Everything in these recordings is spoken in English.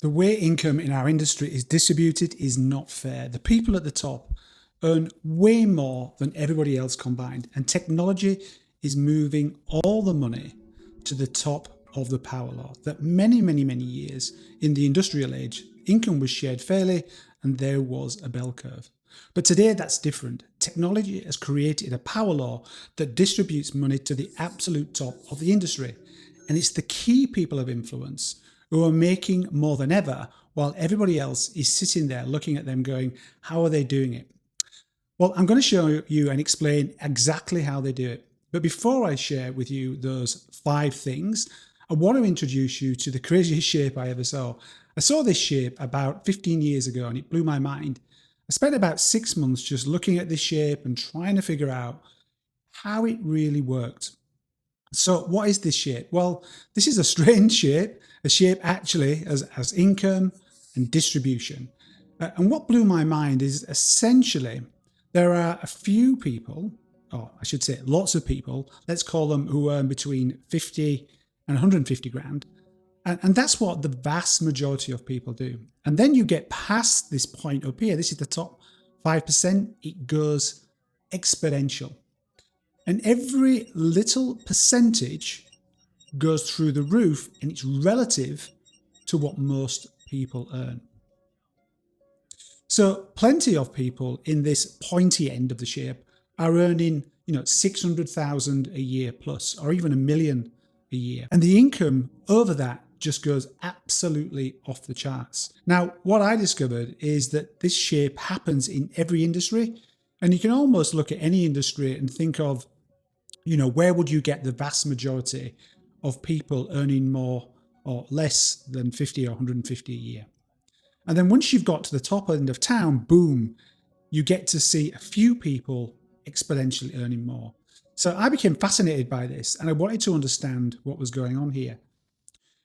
The way income in our industry is distributed is not fair. The people at the top earn way more than everybody else combined, and technology is moving all the money to the top of the power law. That many years in the industrial age, income was shared fairly and there was a bell curve. But today that's different. Technology has created a power law that distributes money to the absolute top of the industry. And it's the key people of influence who are making more than ever, while everybody else is sitting there looking at them going, how are they doing it? Well, I'm going to show you and explain exactly how they do it. But before I share with you those 5 things, I want to introduce you to the craziest shape I ever saw. I saw this shape about 15 years ago and it blew my mind. I spent about 6 months just looking at this shape and trying to figure out how it really worked. So what is this shape? Well, this is a strange shape, a shape actually as income and distribution. And what blew my mind is essentially there are a few people, or I should say lots of people, let's call them, who earn between 50 and 150 grand. And that's what the vast majority of people do. And then you get past this point up here. This is the top 5%. It goes exponential. And every little percentage goes through the roof, and it's relative to what most people earn. So plenty of people in this pointy end of the shape are earning, 600,000 a year plus, or even $1 million a year. And the income over that just goes absolutely off the charts. Now, what I discovered is that this shape happens in every industry, and you can almost look at any industry and think of, where would you get the vast majority of people earning more or less than 50 or 150 a year? And then once you've got to the top end of town, boom, you get to see a few people exponentially earning more. So I became fascinated by this and I wanted to understand what was going on here.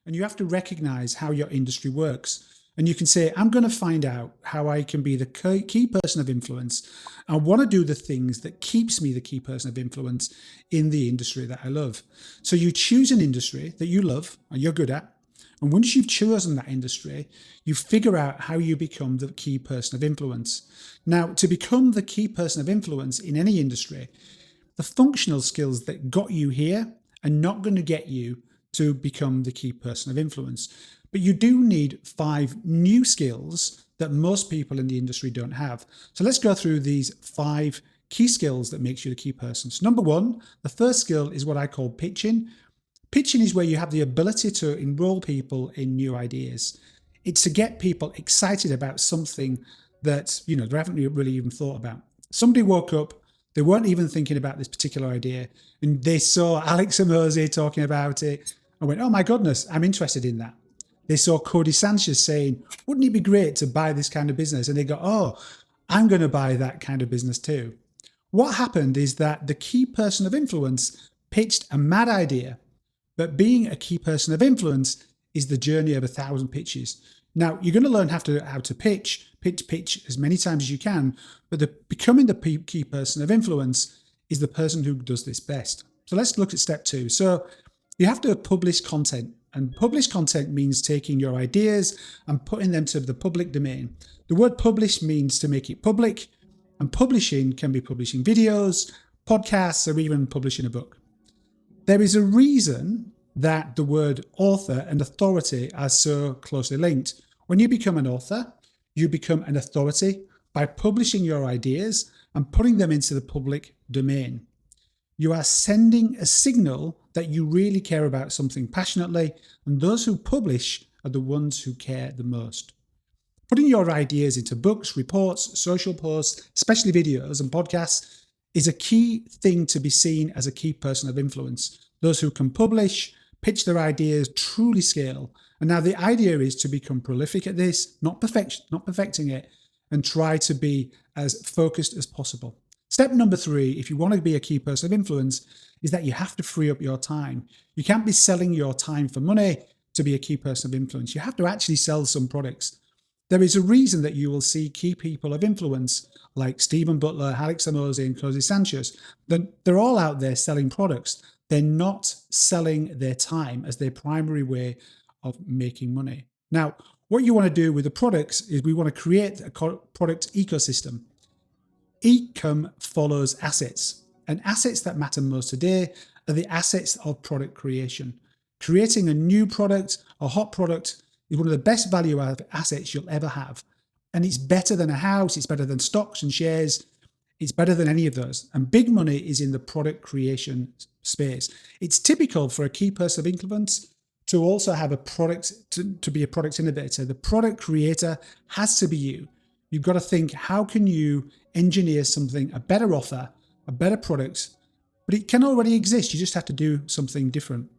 And you have to recognize how your industry works. And you can say, I'm going to find out how I can be the key person of influence. I want to do the things that keeps me the key person of influence in the industry that I love. So you choose an industry that you love and you're good at. And once you've chosen that industry, you figure out how you become the key person of influence. Now, to become the key person of influence in any industry, the functional skills that got you here are not going to get you to become the key person of influence. But you do need 5 new skills that most people in the industry don't have. So let's go through these 5 key skills that makes you the key person. So number 1, the first skill is what I call pitching. Pitching is where you have the ability to enroll people in new ideas. It's to get people excited about something that, they haven't really even thought about. Somebody woke up, they weren't even thinking about this particular idea, and they saw Alex Hormozi talking about it and went, oh my goodness, I'm interested in that. They saw Cody Sanchez saying, wouldn't it be great to buy this kind of business? And they go, oh, I'm going to buy that kind of business too. What happened is that the key person of influence pitched a mad idea, but being a key person of influence is the journey of 1,000 pitches. Now, you're going to learn how to pitch as many times as you can, but becoming the key person of influence is the person who does this best. So let's look at step 2. So you have to publish content. And publish content means taking your ideas and putting them to the public domain. The word publish means to make it public, and publishing can be publishing videos, podcasts, or even publishing a book. There is a reason that the word author and authority are so closely linked. When you become an author, you become an authority by publishing your ideas and putting them into the public domain. You are sending a signal that you really care about something passionately, and those who publish are the ones who care the most. Putting your ideas into books, reports, social posts, especially videos and podcasts, is a key thing to be seen as a key person of influence. Those who can publish, pitch their ideas, truly scale. And now the idea is to become prolific at this, not perfecting it, and try to be as focused as possible. Step number 3, if you want to be a key person of influence, is that you have to free up your time. You can't be selling your time for money to be a key person of influence. You have to actually sell some products. There is a reason that you will see key people of influence like Stephen Butler, Alex Hormozi, and Cody Sanchez. They're all out there selling products. They're not selling their time as their primary way of making money. Now, what you want to do with the products is we want to create a product ecosystem. Ecom follows assets, and assets that matter most today are the assets of product creation. Creating a new product, a hot product, is one of the best value assets you'll ever have. And it's better than a house, it's better than stocks and shares, it's better than any of those. And big money is in the product creation space. It's typical for a key person of influence to also have a product, to be a product innovator. The product creator has to be you. You've got to think, how can you engineer something, a better offer, a better product, but it can already exist. You just have to do something different.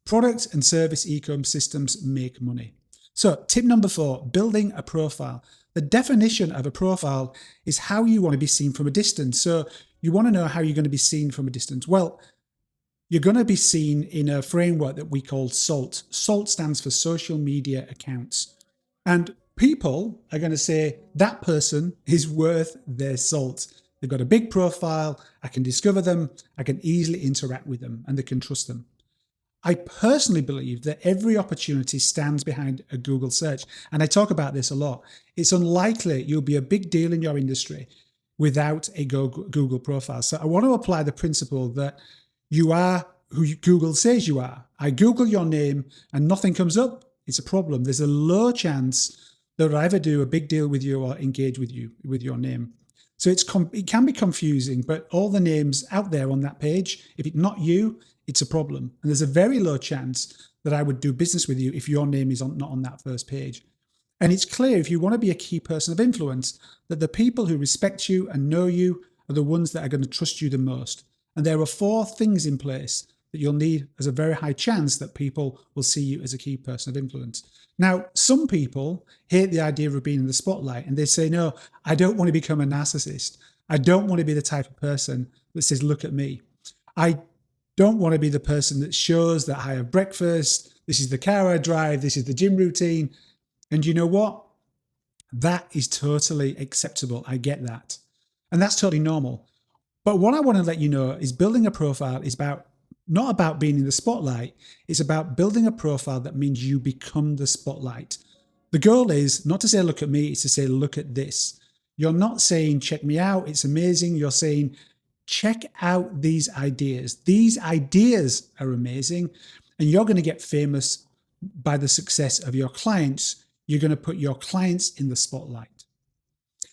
Product and service ecosystems make money. So tip number 4, building a profile. The definition of a profile is how you want to be seen from a distance. So you want to know how you're going to be seen from a distance. Well, you're going to be seen in a framework that we call SALT. SALT stands for social media accounts. And people are going to say that person is worth their salt. They've got a big profile. I can discover them. I can easily interact with them, and they can trust them. I personally believe that every opportunity stands behind a Google search. And I talk about this a lot. It's unlikely you'll be a big deal in your industry without a Google profile. So I want to apply the principle that you are who Google says you are. I Google your name and nothing comes up. It's a problem. There's a low chance that I ever do a big deal with you or engage with you with your name. So it can be confusing, but all the names out there on that page, if it's not you, it's a problem. And there's a very low chance that I would do business with you if your name is not on that first page. And it's clear, if you want to be a key person of influence, that the people who respect you and know you are the ones that are going to trust you the most. And there are 4 things in place that you'll need as a very high chance that people will see you as a key person of influence. Now, some people hate the idea of being in the spotlight, and they say, no, I don't want to become a narcissist. I don't want to be the type of person that says, look at me. I don't want to be the person that shows that I have breakfast. This is the car I drive. This is the gym routine. And you know what? That is totally acceptable. I get that. And that's totally normal. But what I want to let you know is building a profile is not about being in the spotlight. It's about building a profile that means you become the spotlight. The goal is not to say, look at me. It's to say, look at this. You're not saying, check me out. It's amazing. You're saying, check out these ideas. These ideas are amazing. And you're going to get famous by the success of your clients. You're going to put your clients in the spotlight.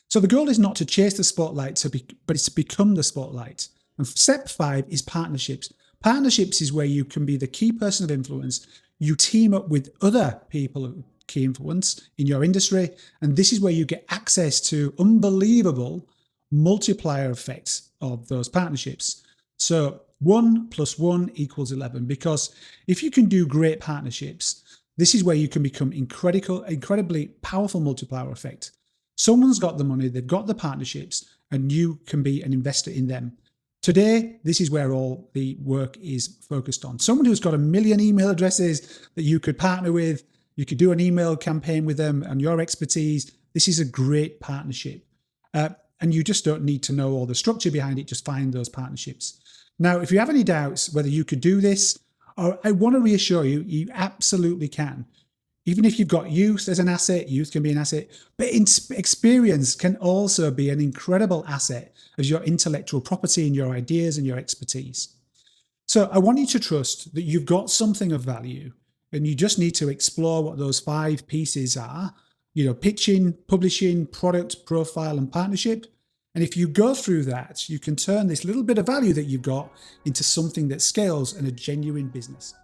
So the goal is not to chase the spotlight, but it's to become the spotlight. And step 5 is partnerships. Partnerships is where you can be the key person of influence. You team up with other people of key influence in your industry. And this is where you get access to unbelievable multiplier effects of those partnerships. So 1 + 1 = 11, because if you can do great partnerships, this is where you can become incredibly powerful multiplier effect. Someone's got the money, they've got the partnerships, and you can be an investor in them. Today, this is where all the work is focused on. Someone who's got 1 million email addresses that you could partner with, you could do an email campaign with them and your expertise. This is a great partnership. And you just don't need to know all the structure behind it, just find those partnerships. Now, if you have any doubts whether you could do this, I want to reassure you, you absolutely can. Even if you've got youth as an asset, youth can be an asset, but experience can also be an incredible asset as your intellectual property and your ideas and your expertise. So I want you to trust that you've got something of value, and you just need to explore what those 5 pieces are, pitching, publishing, product, profile, and partnership. And if you go through that, you can turn this little bit of value that you've got into something that scales and a genuine business.